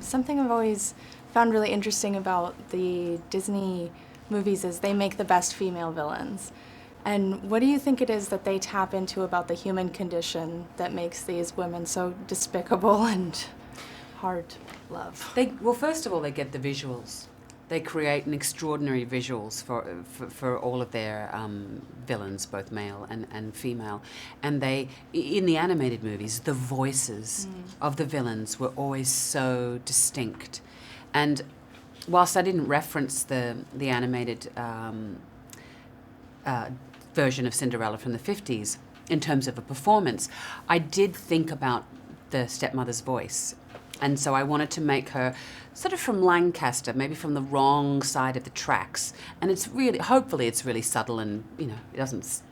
Something I've always found really interesting about the Disney movies is they make the best female villains. And what do you think it is that they tap into about the human condition that makes these women so despicable and hard to love? Well, first of all, they get the visuals. They create an extraordinary visuals for all of their villains, both male and female. And they, in the animated movies, the voices of the villains were always so distinct. And whilst I didn't reference the animated version of Cinderella from the 50s in terms of a performance, I did think about the stepmother's voice. And so I wanted to make her sort of from Lancaster, maybe from the wrong side of the tracks. And it's really, hopefully it's really subtle and, you know, it doesn't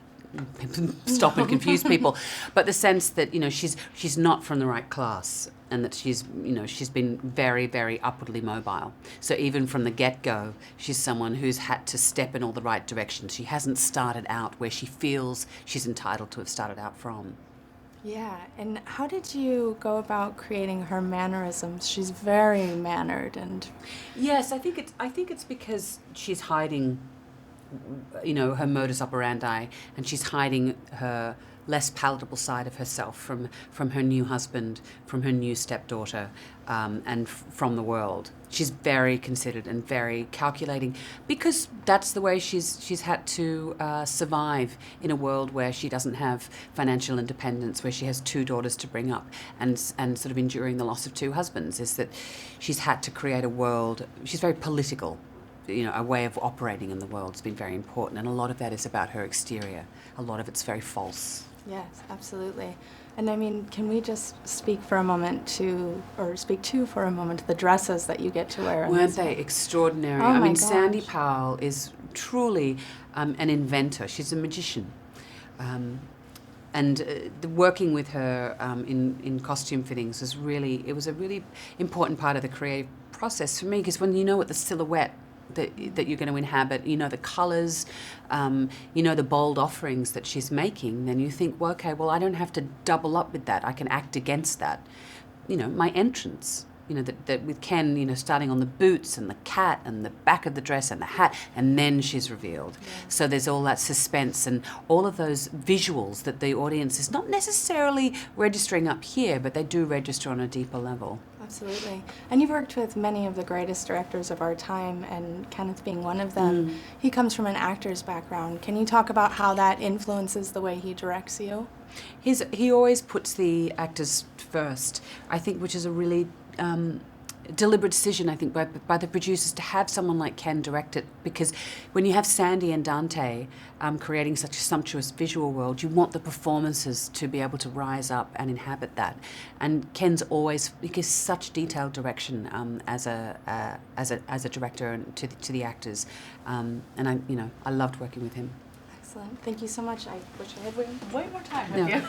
stop and confuse people. But the sense that, you know, she's not from the right class and that she's, you know, she's been very, very upwardly mobile. So even from the get-go, she's someone who's had to step in all the right directions. She hasn't started out where she feels she's entitled to have started out from. Yeah, and how did you go about creating her mannerisms? She's very mannered and... Yes, I think it's because she's hiding, you know, her modus operandi, and she's hiding her less palatable side of herself from her new husband, from her new stepdaughter, and from the world. She's very considered and very calculating because that's the way she's had to survive in a world where she doesn't have financial independence, where she has two daughters to bring up, and sort of enduring the loss of two husbands. Is that she's had to create a world. She's very political. You know, a way of operating in the world has been very important, and a lot of that is about her exterior. A lot of it's very false. Yes, absolutely. And I mean, can we just speak for a moment for a moment the dresses that you get to wear? Weren't they extraordinary? Oh I my mean, gosh. Sandy Powell is truly an inventor. She's a magician. Working with her in costume fittings was really a really important part of the creative process for me, because when you know what the silhouette that you're going to inhabit, you know the colours, you know the bold offerings that she's making, then you think, well, okay, well, I don't have to double up with that. I can act against that. You know, my entrance, you know, that with Ken, you know, starting on the boots and the cat and the back of the dress and the hat, and then she's revealed. Yeah. So there's all that suspense and all of those visuals that the audience is not necessarily registering up here, but they do register on a deeper level. Absolutely. And you've worked with many of the greatest directors of our time, and Kenneth being one of them. He comes from an actor's background. Can you talk about how that influences the way he directs you? He always puts the actors first, I think, which is a really deliberate decision, I think, by the producers to have someone like Ken direct it, because when you have Sandy and Dante creating such a sumptuous visual world, you want the performances to be able to rise up and inhabit that. And Ken's always, he gives such detailed direction as a director and to the actors, and I loved working with him. Excellent. Thank you so much. I wish I had way more time with No. you.